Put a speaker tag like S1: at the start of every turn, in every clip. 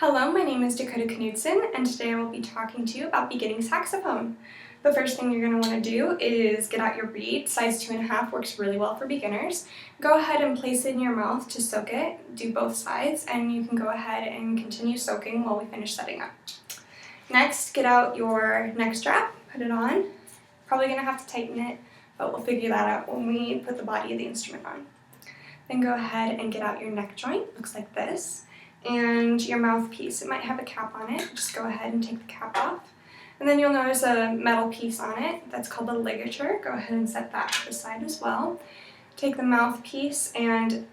S1: Hello, my name is Dakota Knudsen, and today I will be talking to you about beginning saxophone. The first thing you're going to want to do is get out your reed. Size 2.5 works really well for beginners. Go ahead and place it in your mouth to soak it. Do both sides, and you can go ahead and continue soaking while we finish setting up. Next, get out your neck strap, put it on. Probably going to have to tighten it, but we'll figure that out when we put the body of the instrument on. Then go ahead and get out your neck joint, looks like this, and your mouthpiece. It might have a cap on it. Just go ahead and take the cap off. And then you'll notice a metal piece on it that's called a ligature. Go ahead and set that to the side as well. Take the mouthpiece and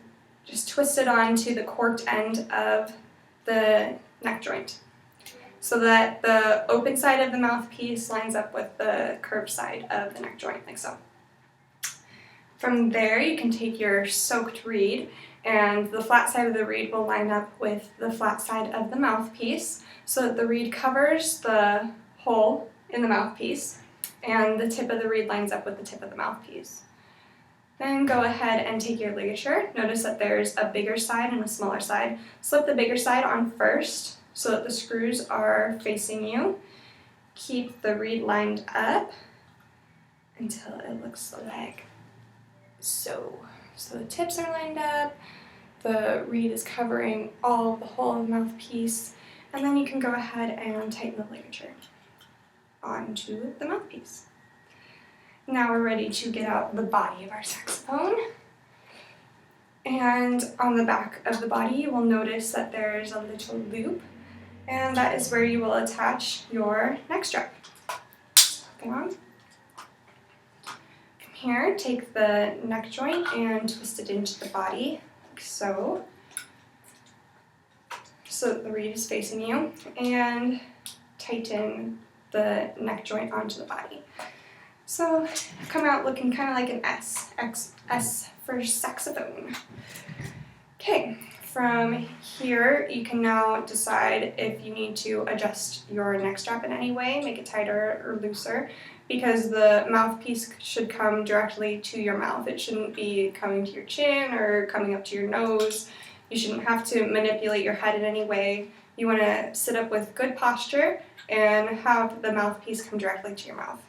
S1: just twist it onto the corked end of the neck joint so that the open side of the mouthpiece lines up with the curved side of the neck joint, like so. From there, you can take your soaked reed, and the flat side of the reed will line up with the flat side of the mouthpiece so that the reed covers the hole in the mouthpiece and the tip of the reed lines up with the tip of the mouthpiece. Then go ahead and take your ligature. Notice that there's a bigger side and a smaller side. Slip the bigger side on first so that the screws are facing you. Keep the reed lined up until it looks like so. So the tips are lined up, the reed is covering all of the hole in the mouthpiece, and then you can go ahead and tighten the ligature onto the mouthpiece. Now we're ready to get out the body of our saxophone. And on the back of the body, you will notice that there's a little loop, and that is where you will attach your neck strap. Hook it on. Here, take the neck joint and twist it into the body, like so that the reed is facing you, and tighten the neck joint onto the body. So come out looking kind of like an S for saxophone. Okay, from here you can now decide if you need to adjust your neck strap in any way, make it tighter or looser, because the mouthpiece should come directly to your mouth. It shouldn't be coming to your chin or coming up to your nose. You shouldn't have to manipulate your head in any way. You want to sit up with good posture and have the mouthpiece come directly to your mouth.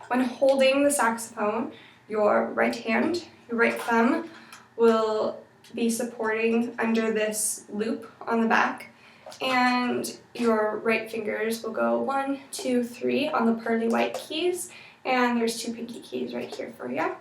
S1: When holding the saxophone, your right hand, your right thumb, will be supporting under this loop on the back, and your right fingers will go 1, 2, 3 on the pearly white keys, and there's 2 pinky keys right here for you.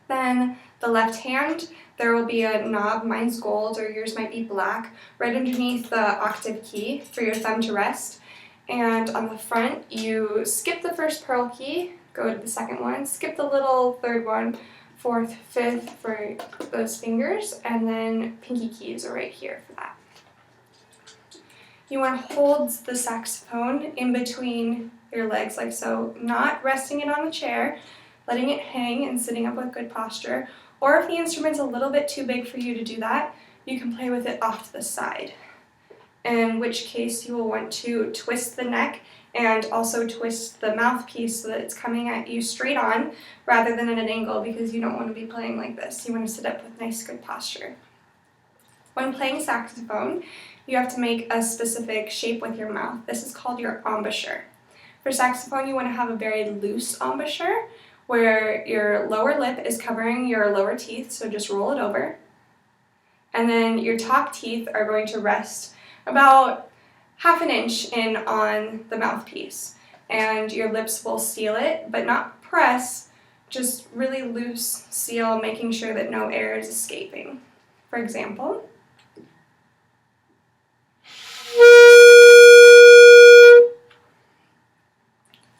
S1: Then the left hand, there will be a knob, mine's gold or yours might be black, right underneath the octave key for your thumb to rest. And on the front, you skip the first pearl key, go to the second one, skip the little third one, 4th, 5th for those fingers, and then pinky keys are right here for that. You want to hold the saxophone in between your legs like so, not resting it on the chair, letting it hang and sitting up with good posture. Or if the instrument's a little bit too big for you to do that, you can play with it off to the side, in which case you will want to twist the neck and also twist the mouthpiece so that it's coming at you straight on rather than at an angle, because you don't want to be playing like this. You want to sit up with nice good posture. When playing saxophone, you have to make a specific shape with your mouth. This is called your embouchure. For saxophone, you want to have a very loose embouchure where your lower lip is covering your lower teeth, so just roll it over. And then your top teeth are going to rest about 1/2 inch in on the mouthpiece. And your lips will seal it, but not press, just really loose seal, making sure that no air is escaping. For example,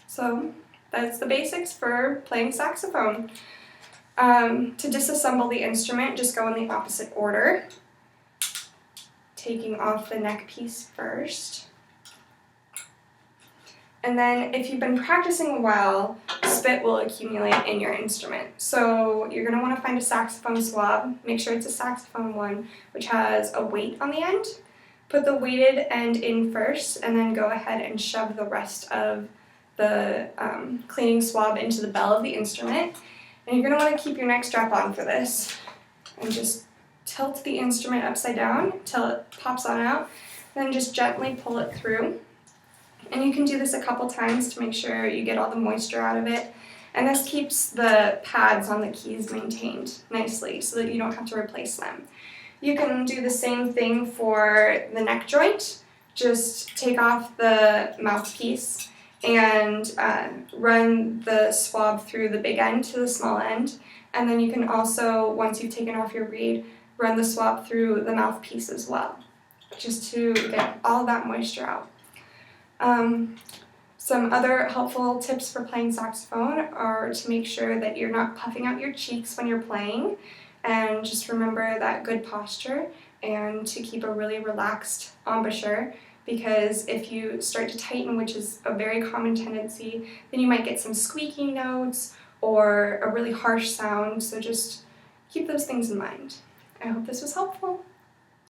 S1: so that's the basics for playing saxophone. To disassemble the instrument, just go in the opposite order. Taking off the neck piece first. And then if you've been practicing a while, spit will accumulate in your instrument. So you're going to want to find a saxophone swab. Make sure it's a saxophone one, which has a weight on the end. Put the weighted end in first, and then go ahead and shove the rest of the cleaning swab into the bell of the instrument. And you're going to want to keep your neck strap on for this, and just tilt the instrument upside down till it pops on out, then just gently pull it through. And you can do this a couple times to make sure you get all the moisture out of it. And this keeps the pads on the keys maintained nicely so that you don't have to replace them. You can do the same thing for the neck joint. Just take off the mouthpiece and run the swab through the big end to the small end. And then you can also, once you've taken off your reed, run the swab through the mouthpiece as well, just to get all of that moisture out. Some other helpful tips for playing saxophone are to make sure that you're not puffing out your cheeks when you're playing, and just remember that good posture and to keep a really relaxed embouchure, because if you start to tighten, which is a very common tendency, then you might get some squeaky notes or a really harsh sound, so just keep those things in mind. I hope this was helpful.